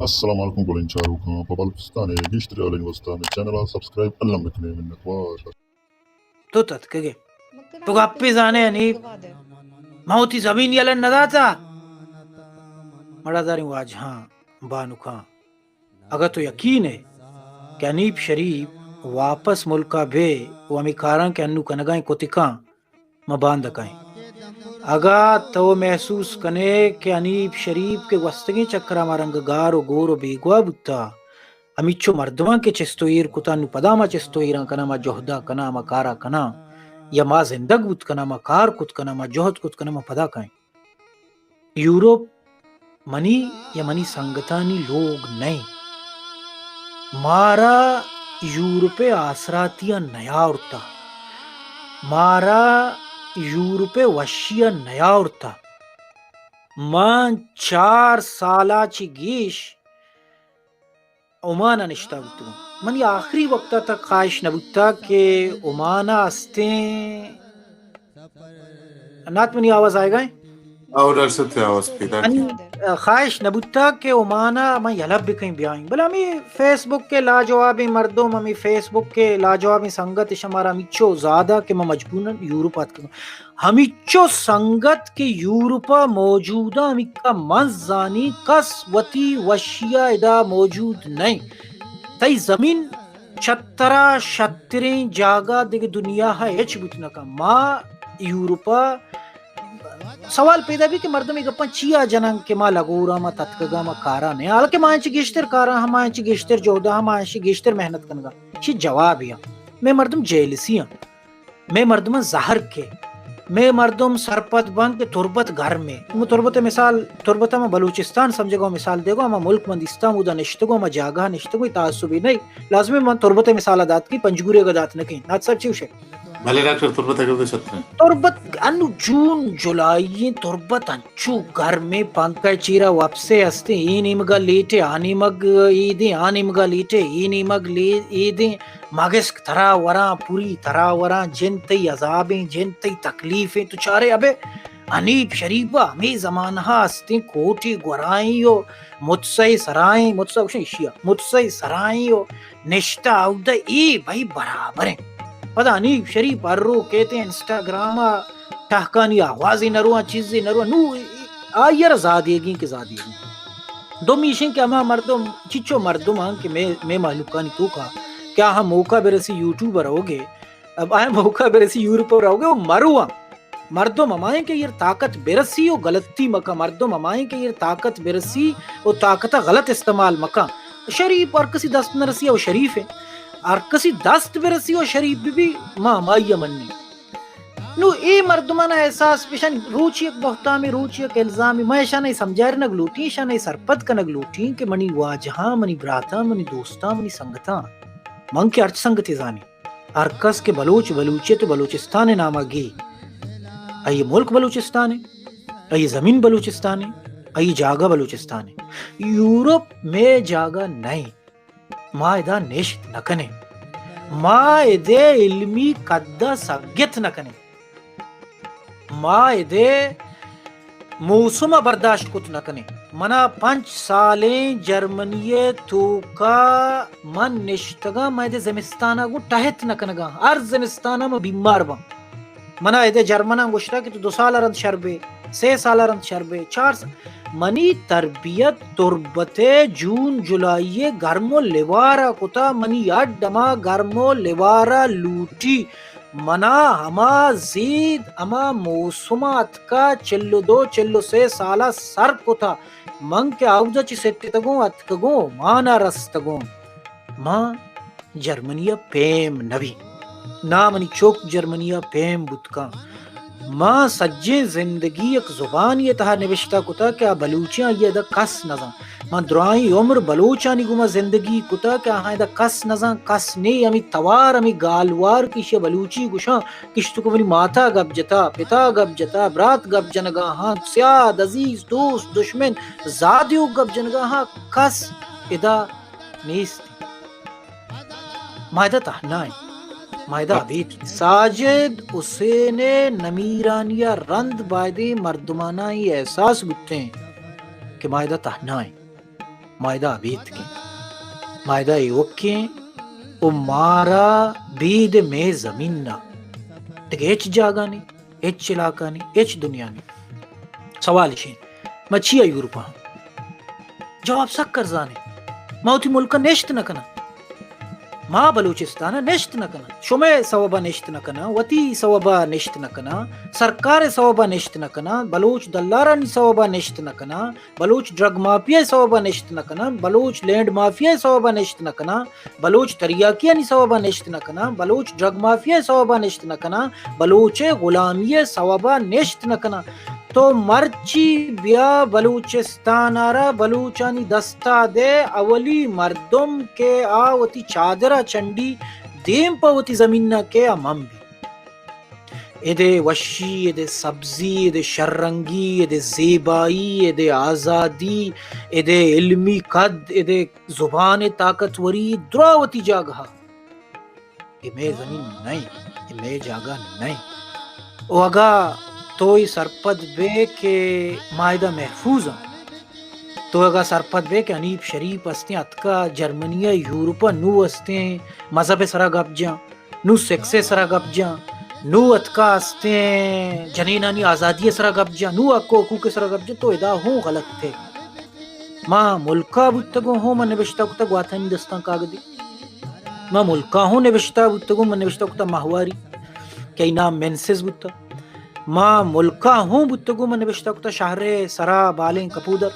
السلام عليكم Boolean شاروخان ببلوچستان گشتری علین وستان channel subscribe علم بکنه من نقواش تو تتكجي تو غبي زانه يعني موتي زمين يلن نداتا مڑا داری واجہاں بانو کھاں اگر تو یقین ہے کہ انیب شریف واپس ملکا بے وہ امی کاراں کے انو کنگائیں کتکاں مبان دکائیں اگا تو محسوس کنے کہ انیب شریف کے وستگی چکرہ مارنگ گارو گورو بیگوا بتا امیچو مردمان کے چستویر کتا نو پداما چستویران کنا ما جہدہ کنا ما کارا کنا یا ما زندگ بود کنا ما کار کت کنا ما جہد کت کنا ما پدا کائیں یوروپ منی یا منی سنگتانی لوگ نہیں مارا یورپ آسراتیا نیا اڑتا مارا یورپ وشیا نیا اڑتا من 4 سالہ چی گیش عمانہ نشتا بودتا من یہ آخری وقتا تک خواہش نبودتا کہ عمانہ استیں نات منی آواز آئے گا اور ارسل تھے آواز پیدا کی خواہش نبودتا کہ عمانہ میں یلب بھی کہیں بیائیں بلا ہمیں فیس بک کے لاجوابی مردم ہمیں فیس بک کے لاجوابی سنگت شمارا ہمیچو زیادہ کہ میں مجبوراً یورپ آت کروں ہمیچو سنگت کے یورپا موجودہ ہمیں کا منزانی کس وطی وشیا ادا موجود نہیں تئی زمین چھترہ شتریں جاگہ دیکھ دنیا ہے ایچ بتنا کا ماں یورپا سوال پیدا بھی کہ مردم ایک اپن چیا جنن کہ ما لگورا ما تتکگا ما کارا نہیں حالانکہ ما انچی گیشتر کارا ہم انچی گیشتر جودا ہم انچی گیشتر محنت کنگا چی جواب ہی میں مردم جیلسی ہوں میں مردم زہر کے میں مردم سرپت بند کے تربت گھر میں تربت مثال تربت میں بلوچستان سمجھے گا مثال دے گا ہم ملک مندستان مودا نشتگو ہم جاگہ نشتگو تعصبی نہیں لازمی من تربت مثال دات کی پنجگوری کا دات نکی نات سب چیوشے بھلے ڈاکٹر تربت اگر دے سکتے ہیں تربت انو جون جولائی تربت انچو گھر میں پانکا چیرا واپسے ہستے این ایمگا لیٹے آنی مگ ایدیں آنی مگا لیٹے این ایمگ ایدیں ماگسک ترا وراں پوری ترا وراں جن تی عذابیں جن تی تکلیفیں تو چارے ابے انیب شریفہ ہمیں زمانہ ہستے کوٹی گورائیں ہو مجھسے سرائیں مجھسے سرائیں ہو نشتہ آودہ ای بھائی برابر ہیں پتہ انیب شریف ارو کہتے ہیں انسٹاگرام تحکانی آوازی نروہ چیزی نروہ نو آئیر زادیگی کے زادیگی دو میشن کہ ہمیں مردم چچو مردم ہاں کہ میں معلومانی تو کہا کیا ہم موقع برسی یوٹیوبر ہوگے اب آئے موقع برسی یورپر ہوگے وہ مروا مردم ہمائیں کہ یہ طاقت برسی و غلطی مکہ مردم ہمائیں کہ یہ طاقت برسی و طاقت غلط استعمال مکہ شریف اور کسی دست نرسی وہ شریف ہے اور کسی دست برسی و شریف بھی ماں مائیہ منی نو اے مردمانہ احساس پیشن روچی ایک بہتامی روچی ایک الزامی میں ایشا نہیں سمجھائر نگلوٹی ایشا نہیں سرپت کا نگلوٹی کہ منی واجہاں منی براتا منی دوستا منی سنگتا من کے ارچ سنگتی زانی ارکس کے بلوچ بلوچیت بلوچستان نامہ گی ای ملک بلوچستان ہے ای زمین بلوچستان ہے ای جاگہ بلوچستان ہے یورپ میں جاگہ نہیں ما ادا نشت نکنے ما ادے علمی قدہ سگت نکنے ما ادے موسم برداشت کت نکنے منا 5 سالیں جرمنی تو کا من نشتگا ما ادے زمستانہ گو ٹہت نکنگا ہر زمستانہ میں بیمار با منا ادے جرمنہ گوشتا کہ تو 2 سالہ رند شربے 6 سالہ رند شربے 4 منی تربیت تربتے جون جولائی گرمو لیوارا کتا منی اڈما گرمو لیوارا لوٹی منا ہما زید اما موسمات کا 42-46 سالہ سر کتا من کے آوزا چی سیٹی تگوں اتکگوں مانا رستگوں ماں جرمنیا پیم نبی نا منی چوک جرمنیا پیم بدکا ماں سجے زندگی ایک زبان یہ تہا نوشتہ کتا کیا بلوچیاں یہ دا کس نظام ماں درائیں عمر بلوچانی گما زندگی کتا کیا ہاں دا کس نظام کس نہیں ہمیں توار ہمیں گالوار کشی بلوچی گشاں کشتو کو منی ماتا گب جتا پتا گب جتا برات گب جنگا ہاں سیاد عزیز دوست دشمن زادیو گب جنگا ہاں کس ادا نیست ماں دا تہنائیں مائدہ بیت ساجد حسین نمیرانیہ رند بائدے مردمانہ ہی احساس بکتے ہیں کہ مائدہ تہنائیں مائدہ بیت کے مائدہ ایوکے او مارا بید میں زمین نہ دیکھ ایچ جاگا نہیں ایچ علاقہ نہیں ایچ دنیا نہیں سوال شین مچیا یورپا جواب سک کر زانے موتی ملکا نیشت نہ کنا ما بلوچستان نیشت نہ کنا شمع سوابا نیشت نہ کنا وتی سوابا نیشت نہ کنا سرکار سوابا نیشت نہ کنا بلوچ دلارانی سوابا نیشت نہ کنا بلوچ ڈرگ مافیا سوابا نیشت نہ کنا بلوچ لینڈ مافیا سوابا نیشت نہ کنا بلوچ تریاکیانی سوابا نیشت نہ کنا بلوچ ڈرگ مافیا سوابا نیشت نہ کنا بلوچ غلامی سوابا نیشت نہ کنا تو مرچی بیا بلوچستان آرا بلوچانی دستا دے اولی مردم کے آوتی چادرہ چنڈی دیم پاوتی زمینہ کے امم بھی ایدے وشی ایدے سبزی ایدے شرنگی ایدے زیبائی ایدے آزادی ایدے علمی قد ایدے زبان طاقتوری دراوتی جاگہا یہ میں زمین نہیں یہ میں جاگہ نہیں او اگا توئی سرپد بے کہ مائدہ محفوظ تو اگا سرپد بے کہ انیب شریف ہستے اتکا جرمنیا یورپا نو ہستے مذہب سرا گپ جاں نو سیکسے سرا گپ جاں نو اتکا ہستے جنینانی آزادی سرا گپ جاں نو اکو حقوق سرا گپ جاں تو ادا ہوں غلط تھے ماں ملکا بتگو ہوں من نوشتہ کتا گواتانی دستان کاغدی ماں ملکا ہوں نوشتہ بتگو من نوشتہ کتا ماہواری کئی نام مینسز بتا ماں ملکا ہوں بتگو من نوشتہ کتا شہر سرا بالیں کپودر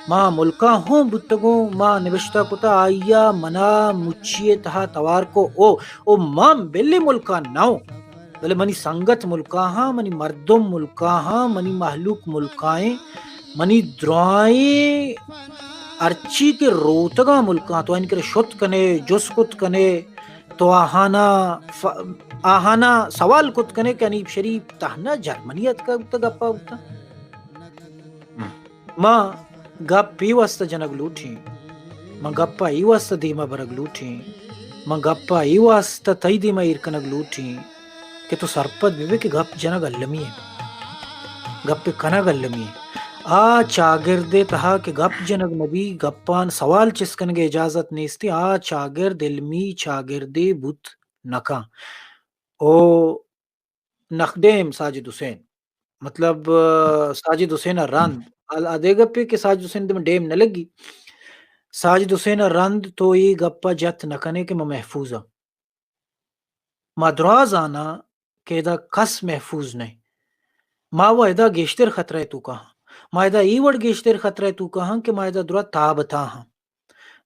ماں ملکا ہوں بتگو ماں نوشتہ کتا آئیا منا مچیے تہا توار کو او ماں بلی ملکا ناؤ بلے منی سنگت ملکا ہاں منی مردم ملکا ہاں منی محلوق ملکائیں منی درائیں ارچی کے روتگا ملکا تو ان کے شت کنے جس کت کنے تو آہانا سوال کت کنے کہ انیب شریف تہنا جرمنیت کا گپا ہوتا ماں گپ ای واسطہ جنگ لوٹھی ماں گپا ای واسطہ دیما برگ لوٹھی ماں گپا ای واسطہ تئی دیما ایرکنگ لوٹھی کہ تو سرپد بیوے کہ گپ جنگ اللمی ہے گپ کنگ اللمی ہے آ چاگردے تہا کہ گپ جنگ نبی گپان سوال چسکنگے اجازت نیستی آ چاگرد علمی چاگردے بت نکا او نخدیم ساجد حسین مطلب ساجد حسین رند ادے گپے کہ ساجد حسین دم ڈیم نہ لگی ساجد حسین رند تو یہ گپا جت نکنے کہ میں محفوظا ما دراز آنا کہ دا کس محفوظ نہیں ما وہ ادا گیشتر خطرہ تو کہاں ما ادا ایوڑ گیشتر خطرہ تو کہاں کہ ما ادا درا تابتا ہاں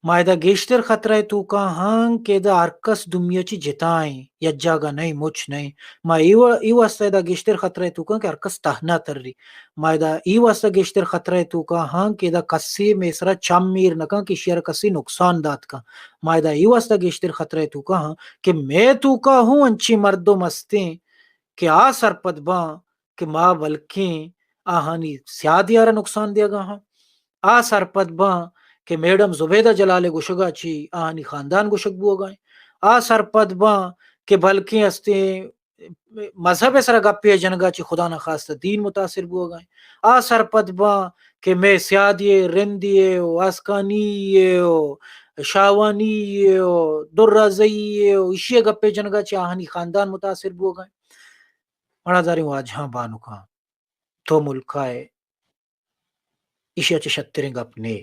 ما ادا گیشتر خطرہ تو کہاں کہ دا ارکس دمیا چی جتائیں یا جاگا نہیں مچ نہیں ما ایو استا ادا گیشتر خطرہ تو کہاں کہ ارکس تہنا تر ری ما ادا ایو استا گیشتر خطرہ تو کہاں کہ دا کسی میسرا چم میر نکاں کہ شیر کسی نقصان دات کا ما ادا ایو استا گیشتر خطرہ تو کہاں کہ میں تو کا ہوں انچی مردو مستیں کہ آ سرپد باں کہ ما بلکیں آہانی سیادیارا نقصان دیا گا ہاں آ سرپد باں کہ میڈم زبیدہ جلال گشگا چی آہانی خاندان گشگ بو گئے آ سرپد باں کہ بلکیں استے مذہب سر گپی جنگا چی خدا نخواستہ دین متاثر بو گئے آ سرپد باں کہ میں سیادیے رندیے اسکانیے شاوانیے درازیے اشیے گپے جنگا چی آہانی خاندان متاثر بو گئے بڑا داری واج ہاں بانو کا تو ملکائے اشیا چی شترنگ اپنے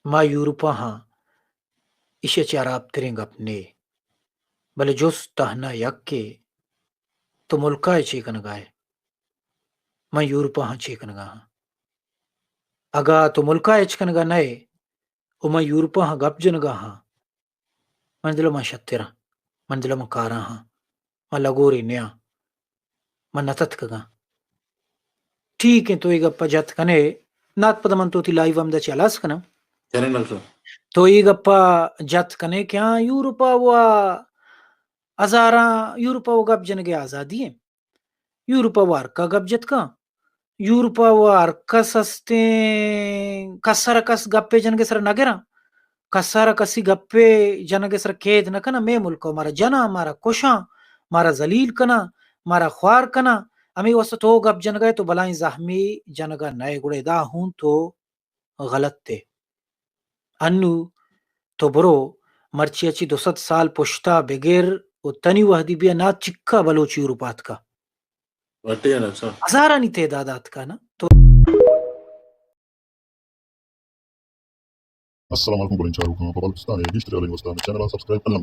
ما یورپا ہاں اشیا چی عراب ترنگ اپنے بلے جس تہنا یک کے تو ملکائے چیکنگائے ما یورپا ہاں چیکنگا ہاں اگا تو ملکائے چکنگا نئے او ما یورپا ہاں گپ جنگا ہاں منزلہ ما شترہ منزلہ ما کارا ہاں ما لگوری نیا ما نتت کگا ٹھیک ہے تو یہ گپا جت کنے نات پدا من تو تی لائیو ہم دا چالاس کنا چینل ڈاکٹر تو یہ گپا جت کنے کیا یورپا ہوا ہزارہ یورپا وہ گپ جنگے آزادی ہے یورپا وہ ارکا گپ جت کا یورپا وہ ارکس ہستیں کسر کس گپے جنگے سر نگرہ کسر کسی گپے جنگے سر کید نکنا میں ملکو مارا جنا مارا کشاں مارا ذلیل کنا مارا خوار کنا امی وسط تو گپ جنگے تو بلائیں زخمی جنگا نئے گڑے دا ہوں تو غلط تے انو تو برو مرچیاچی 200 سال پشتا بغیر و تنی وحدی بیا نا چکا بلوچی اروپات کا بٹیا ڈاکٹر صاحب ہزارانی تعدادات کا نا تو السلام علیکم ورحمۃ اللہ وبرکاتہ. Pakistan, East Asia, Channel subscribe. Allah